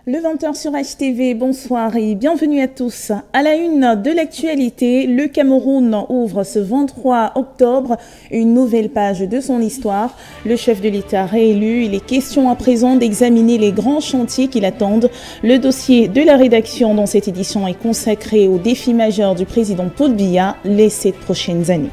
Le 20h sur HTV, bonsoir et bienvenue à tous. À la une de l'actualité, le Cameroun ouvre ce 23 octobre une nouvelle page de son histoire. Le chef de l'État réélu, il est question à présent d'examiner les grands chantiers qui l'attendent. Le dossier de la rédaction dans cette édition est consacré aux défis majeurs du président Paul Biya les 7 prochaines années.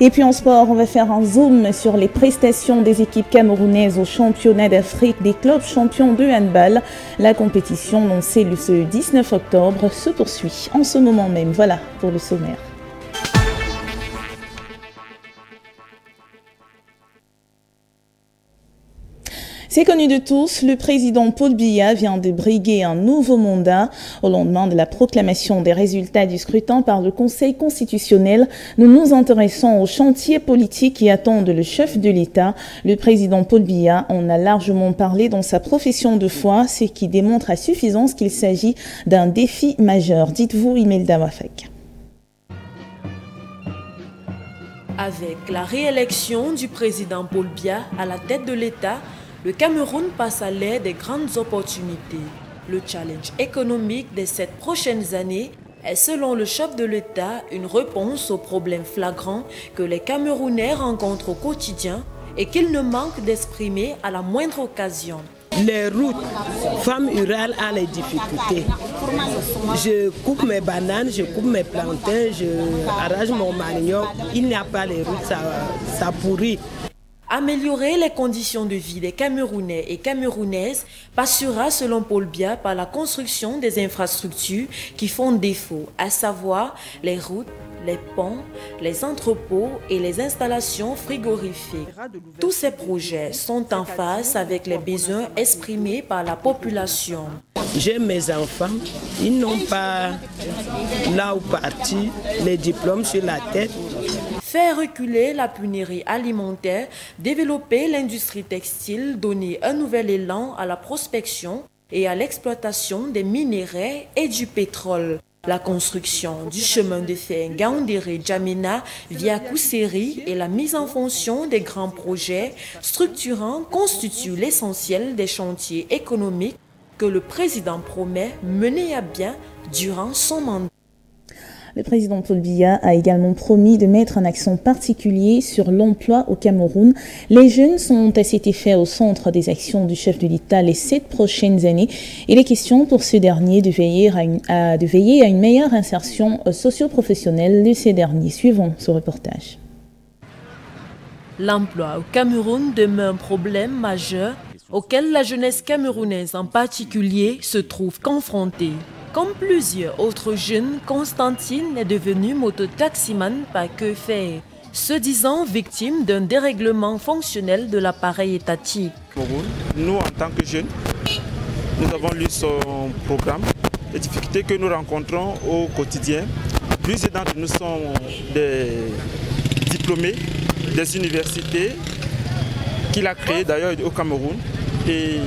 Et puis en sport, on va faire un zoom sur les prestations des équipes camerounaises au championnat d'Afrique des clubs champions de handball. La compétition lancée le 19 octobre se poursuit en ce moment même. Voilà pour le sommaire. C'est connu de tous, le président Paul Biya vient de briguer un nouveau mandat. Au lendemain de la proclamation des résultats du scrutin par le Conseil constitutionnel, nous nous intéressons aux chantiers politiques qui attendent le chef de l'État. Le président Paul Biya en a largement parlé dans sa profession de foi, ce qui démontre à suffisance qu'il s'agit d'un défi majeur. Dites-vous, Imelda Wafek. Avec la réélection du président Paul Biya à la tête de l'État, le Cameroun passe à l'ère des grandes opportunités. Le challenge économique des 7 prochaines années est, selon le chef de l'État, une réponse aux problèmes flagrants que les Camerounais rencontrent au quotidien et qu'ils ne manquent d'exprimer à la moindre occasion. Les routes, femmes rurales ont les difficultés. Je coupe mes bananes, je coupe mes plantains, je arrache mon manioc. Il n'y a pas les routes, ça pourrit. Améliorer les conditions de vie des Camerounais et Camerounaises passera, selon Paul Biya, par la construction des infrastructures qui font défaut, à savoir les routes, les ponts, les entrepôts et les installations frigorifiques. Tous ces projets sont en phase avec les besoins exprimés par la population. J'ai mes enfants, ils n'ont pas là où partir, les diplômes sur la tête. Faire reculer la pénurie alimentaire, développer l'industrie textile, donner un nouvel élan à la prospection et à l'exploitation des minéraux et du pétrole. La construction du chemin de fer Ngaoundéré-Djamena via Kousséri et la mise en fonction des grands projets structurants constituent l'essentiel des chantiers économiques que le président promet mener à bien durant son mandat. Le président Paul Biya a également promis de mettre un accent particulier sur l'emploi au Cameroun. Les jeunes sont à cet effet au centre des actions du chef de l'État les 7 prochaines années. Il est question pour ce dernier de veiller à une meilleure insertion socio-professionnelle de ces derniers. Suivons ce reportage. L'emploi au Cameroun demeure un problème majeur auquel la jeunesse camerounaise en particulier se trouve confrontée. Comme plusieurs autres jeunes, Constantine est devenue mototaximan par que faire, se disant victime d'un dérèglement fonctionnel de l'appareil étatique. Nous, en tant que jeunes, nous avons lu son programme, les difficultés que nous rencontrons au quotidien. Plusieurs d'entre nous sont des diplômés des universités qu'il a créées d'ailleurs au Cameroun. Et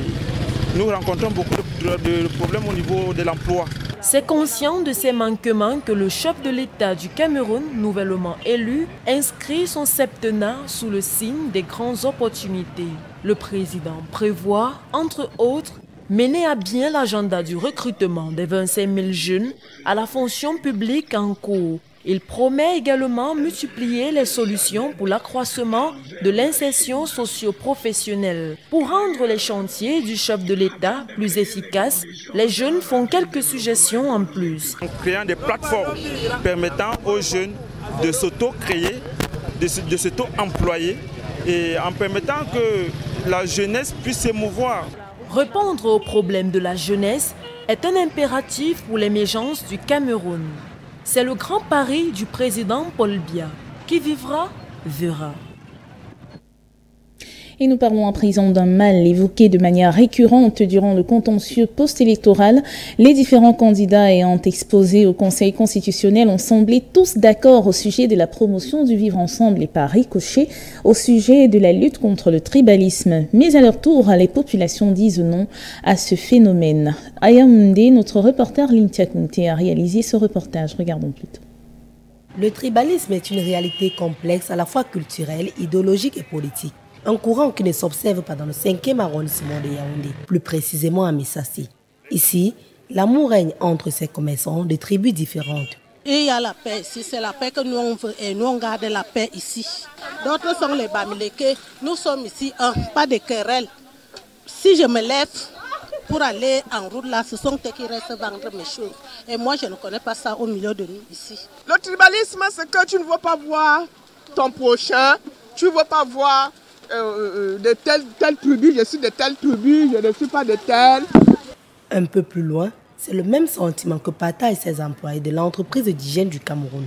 nous rencontrons beaucoup de problèmes au niveau de l'emploi. C'est conscient de ces manquements que le chef de l'État du Cameroun, nouvellement élu, inscrit son septennat sous le signe des grandes opportunités. Le président prévoit, entre autres, mener à bien l'agenda du recrutement des 25 000 jeunes à la fonction publique en cours. Il promet également multiplier les solutions pour l'accroissement de l'insertion socio-professionnelle. Pour rendre les chantiers du chef de l'État plus efficaces, les jeunes font quelques suggestions en plus. En créant des plateformes permettant aux jeunes de s'auto-créer, de s'auto-employer et en permettant que la jeunesse puisse s'émouvoir. Répondre aux problèmes de la jeunesse est un impératif pour l'émergence du Cameroun. C'est le grand pari du président Paul Biya. Qui vivra, verra. Et nous parlons à présent d'un mal évoqué de manière récurrente durant le contentieux post-électoral. Les différents candidats ayant exposé au Conseil constitutionnel ont semblé tous d'accord au sujet de la promotion du vivre ensemble et par ricochet au sujet de la lutte contre le tribalisme. Mais à leur tour, les populations disent non à ce phénomène. Ayaoundé, notre reporter Lintia Kunte a réalisé ce reportage. Regardons plutôt. Le tribalisme est une réalité complexe à la fois culturelle, idéologique et politique. Un courant qui ne s'observe pas dans le 5e arrondissement de Yaoundé, plus précisément à Missassi. Ici, l'amour règne entre ces commerçants de tribus différentes. Il y a la paix ici, c'est la paix que nous on veut et nous on garde la paix ici. D'autres sont les Bamileke, nous sommes ici, pas de querelle. Si je me lève pour aller en route là, ce sont eux qui restent vendre mes choses. Et moi je ne connais pas ça au milieu de nous ici. Le tribalisme, c'est que tu ne veux pas voir ton prochain, tu ne veux pas voir de telle tribu, je suis de telle tribu, je ne suis pas de telle. Un peu plus loin, c'est le même sentiment que Pata et ses employés de l'entreprise d'hygiène du Cameroun.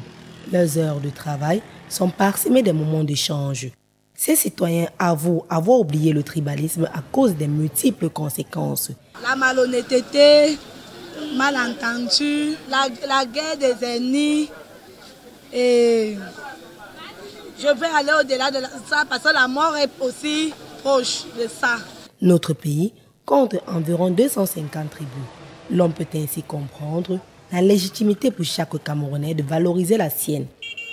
Leurs heures de travail sont parsemées des moments d'échange. Ces citoyens avouent avoir oublié le tribalisme à cause des multiples conséquences. La malhonnêteté, malentendu, la guerre des ennemis. Et je vais aller au-delà de ça parce que la mort est aussi proche de ça. Notre pays compte environ 250 tribus. L'on peut ainsi comprendre la légitimité pour chaque Camerounais de valoriser la sienne.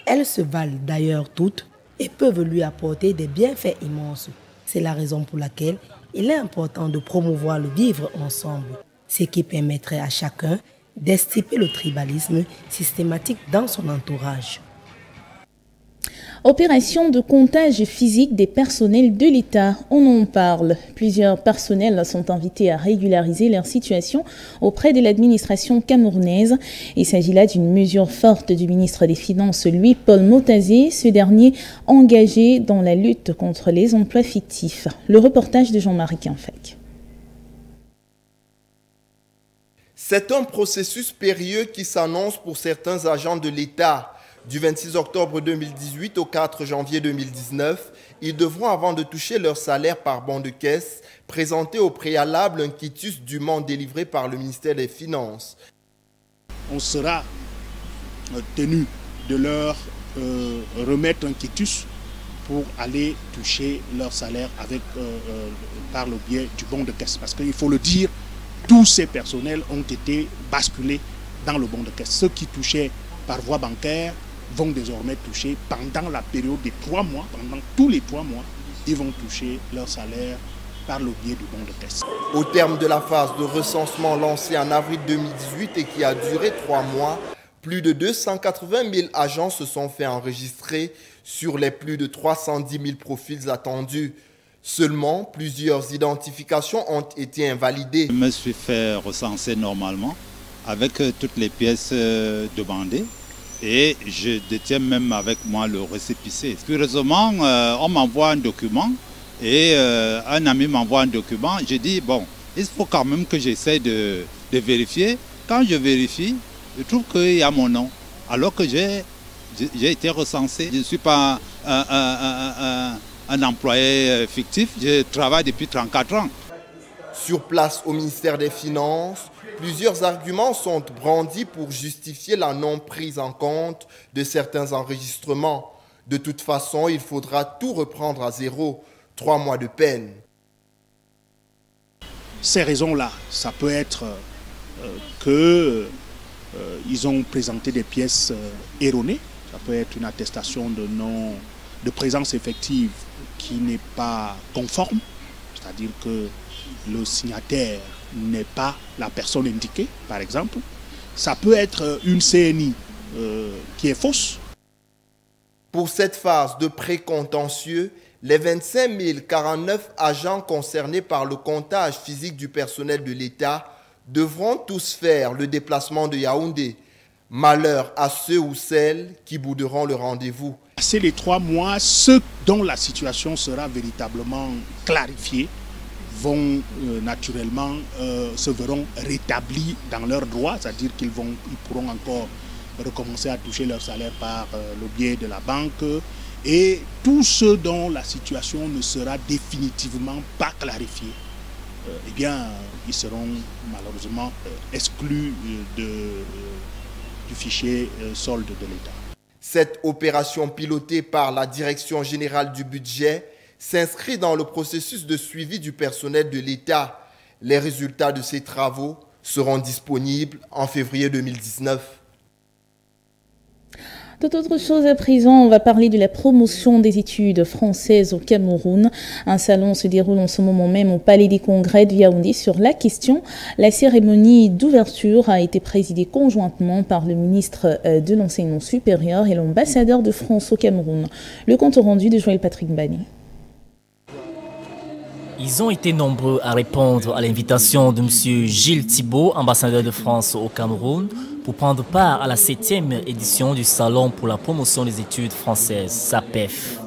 Elles se valent d'ailleurs toutes et peuvent lui apporter des bienfaits immenses. C'est la raison pour laquelle il est important de promouvoir le vivre ensemble, ce qui permettrait à chacun d'extirper le tribalisme systématique dans son entourage. Opération de comptage physique des personnels de l'État, on en parle. Plusieurs personnels sont invités à régulariser leur situation auprès de l'administration camerounaise. Il s'agit là d'une mesure forte du ministre des Finances, Louis-Paul Motazé, ce dernier engagé dans la lutte contre les emplois fictifs. Le reportage de Jean-Marie Kianfek. C'est un processus périlleux qui s'annonce pour certains agents de l'État. Du 26 octobre 2018 au 4 janvier 2019, ils devront, avant de toucher leur salaire par bon de caisse, présenter au préalable un quitus dûment délivré par le ministère des Finances. On sera tenu de leur remettre un quitus pour aller toucher leur salaire par le biais du bon de caisse. Parce qu'il faut le dire, tous ces personnels ont été basculés dans le bon de caisse. Ceux qui touchaient par voie bancaire vont désormais toucher pendant la période de 3 mois, pendant tous les 3 mois, ils vont toucher leur salaire par le biais du bon de caisse. Au terme de la phase de recensement lancée en avril 2018 et qui a duré 3 mois, plus de 280 000 agents se sont fait enregistrer sur les plus de 310 000 profils attendus. Seulement, plusieurs identifications ont été invalidées. Je me suis fait recenser normalement avec toutes les pièces demandées. Et je détiens même avec moi le récépissé. Curieusement, on m'envoie un document et un ami m'envoie un document. J'ai dit, bon, il faut quand même que j'essaie de vérifier. Quand je vérifie, je trouve qu'il y a mon nom. Alors que j'ai été recensé. Je ne suis pas un employé fictif. Je travaille depuis 34 ans. Sur place au ministère des Finances, plusieurs arguments sont brandis pour justifier la non prise en compte de certains enregistrements. De toute façon, il faudra tout reprendre à zéro. 3 mois de peine. Ces raisons-là, ça peut être qu'ils ont présenté des pièces erronées. Ça peut être une attestation de présence effective qui n'est pas conforme. C'est-à-dire que le signataire n'est pas la personne indiquée, par exemple. Ça peut être une CNI qui est fausse. Pour cette phase de pré-contentieux, les 25 049 agents concernés par le comptage physique du personnel de l'État devront tous faire le déplacement de Yaoundé. Malheur à ceux ou celles qui bouderont le rendez-vous. C'est les 3 mois, ceux dont la situation sera véritablement clarifiée vont naturellement se verront rétablis dans leurs droits, c'est-à-dire qu'ils pourront encore recommencer à toucher leur salaire par le biais de la banque. Et tous ceux dont la situation ne sera définitivement pas clarifiée, eh bien, ils seront malheureusement exclus du fichier solde de l'État. Cette opération pilotée par la Direction générale du budget s'inscrit dans le processus de suivi du personnel de l'État. Les résultats de ces travaux seront disponibles en février 2019. Toute autre chose à présent, on va parler de la promotion des études françaises au Cameroun. Un salon se déroule en ce moment même au Palais des Congrès de Yaoundé sur la question. La cérémonie d'ouverture a été présidée conjointement par le ministre de l'Enseignement supérieur et l'ambassadeur de France au Cameroun. Le compte rendu de Joël Patrick Bani. Ils ont été nombreux à répondre à l'invitation de M. Gilles Thibault, ambassadeur de France au Cameroun, pour prendre part à la 7e édition du Salon pour la promotion des études françaises, SAPEF.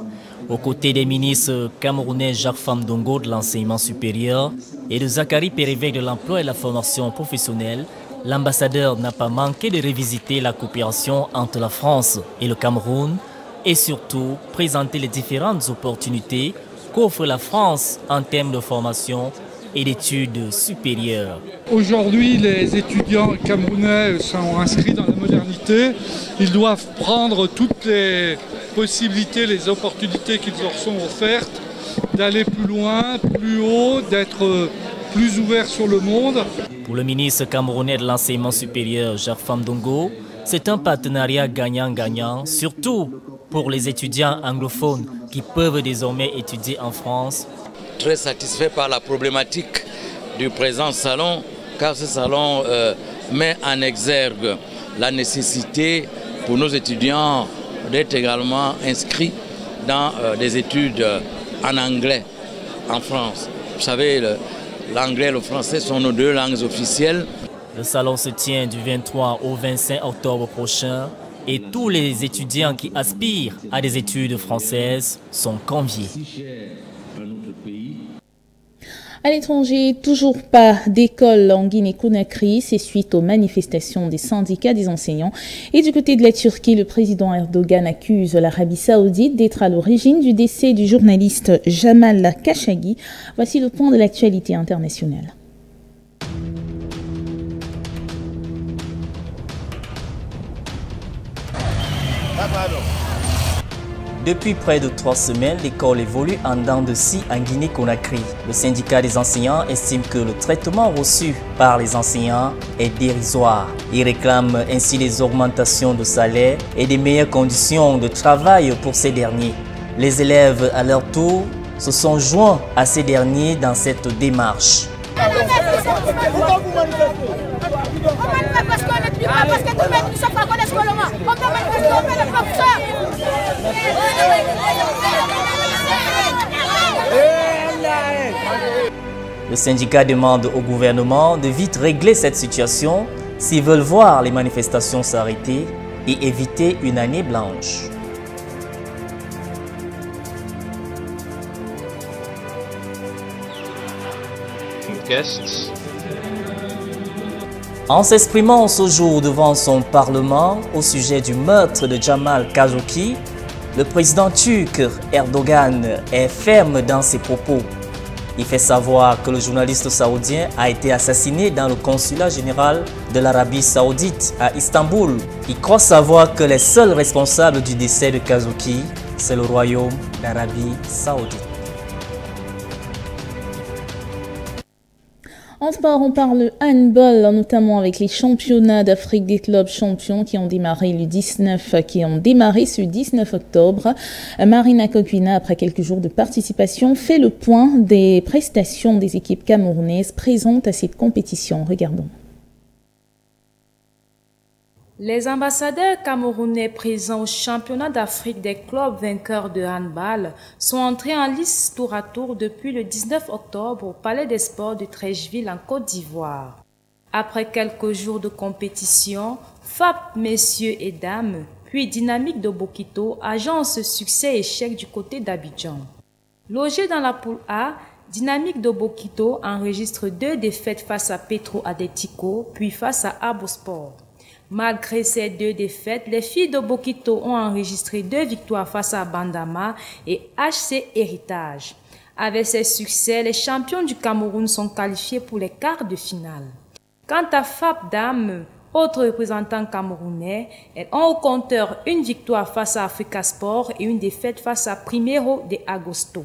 Aux côtés des ministres camerounais Jacques Famdongo de l'enseignement supérieur et de Zachary Périvec de l'emploi et de la formation professionnelle, l'ambassadeur n'a pas manqué de revisiter la coopération entre la France et le Cameroun et surtout présenter les différentes opportunités qu'offre la France en termes de formation et d'études supérieures. Aujourd'hui, les étudiants camerounais sont inscrits dans la modernité. Ils doivent prendre toutes les possibilités, les opportunités qui leur sont offertes, d'aller plus loin, plus haut, d'être plus ouverts sur le monde. Pour le ministre camerounais de l'enseignement supérieur, Jacques Famdongo, c'est un partenariat gagnant-gagnant, surtout pour les étudiants anglophones qui peuvent désormais étudier en France. Très satisfait par la problématique du présent salon, car ce salon met en exergue la nécessité pour nos étudiants d'être également inscrits dans des études en anglais en France. Vous savez, l'anglais et le français sont nos deux langues officielles. Le salon se tient du 23 au 25 octobre prochain et tous les étudiants qui aspirent à des études françaises sont conviés. À l'étranger, toujours pas d'école en Guinée-Conakry, c'est suite aux manifestations des syndicats des enseignants. Et du côté de la Turquie, le président Erdogan accuse l'Arabie Saoudite d'être à l'origine du décès du journaliste Jamal Khashoggi. Voici le point de l'actualité internationale. Depuis près de 3 semaines, l'école évolue en dents de scie en Guinée-Conakry. Le syndicat des enseignants estime que le traitement reçu par les enseignants est dérisoire. Il réclame ainsi des augmentations de salaire et des meilleures conditions de travail pour ces derniers. Les élèves, à leur tour, se sont joints à ces derniers dans cette démarche. Le syndicat demande au gouvernement de vite régler cette situation s'ils veulent voir les manifestations s'arrêter et éviter une année blanche. En s'exprimant ce jour devant son parlement au sujet du meurtre de Jamal Khashoggi, le président turc Erdogan est ferme dans ses propos. Il fait savoir que le journaliste saoudien a été assassiné dans le consulat général de l'Arabie saoudite à Istanbul. Il croit savoir que les seuls responsables du décès de Khashoggi, c'est le royaume d'Arabie saoudite. En sport, on parle handball, notamment avec les championnats d'Afrique des clubs champions qui ont démarré ce 19 octobre. Marina Kokwina, après quelques jours de participation, fait le point des prestations des équipes camerounaises présentes à cette compétition. Regardons. Les ambassadeurs camerounais présents au championnat d'Afrique des clubs vainqueurs de handball sont entrés en lice tour à tour depuis le 19 octobre au Palais des Sports de Treichville en Côte d'Ivoire. Après quelques jours de compétition, FAP messieurs et dames, puis Dynamique de Bokito agence succès et échec du côté d'Abidjan. Logé dans la poule A, Dynamique de Bokito enregistre 2 défaites face à Petro Atletico, puis face à Abosport. Malgré ces 2 défaites, les filles de Bokito ont enregistré 2 victoires face à Bandama et HC Héritage. Avec ces succès, les champions du Cameroun sont qualifiés pour les quarts de finale. Quant à FAP Dames, autres représentants camerounais, elles ont au compteur une victoire face à Africa Sport et une défaite face à Primero de Agosto.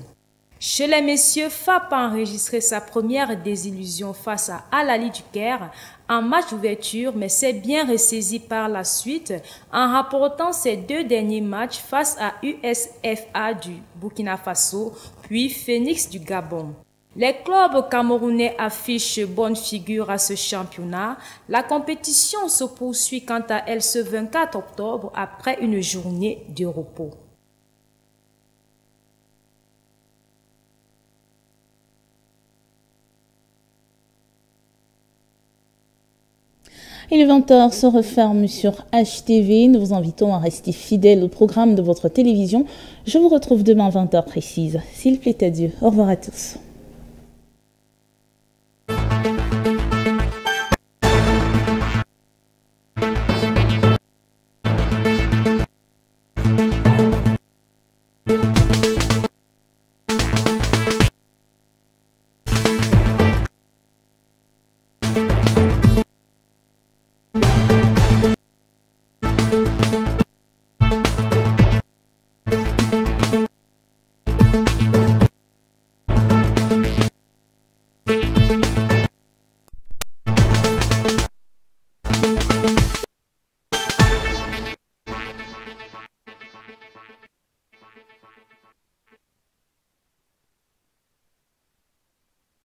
Chez les messieurs, FAP a enregistré sa première désillusion face à Al Ahly du Caire en match d'ouverture, mais s'est bien ressaisi par la suite en rapportant ses 2 derniers matchs face à USFA du Burkina Faso, puis Phoenix du Gabon. Les clubs camerounais affichent bonne figure à ce championnat. La compétition se poursuit quant à elle ce 24 octobre après une journée de repos. Et le 20h se referme sur HTV. Nous vous invitons à rester fidèles au programme de votre télévision. Je vous retrouve demain 20h précise. S'il plaît à Dieu. Au revoir à tous.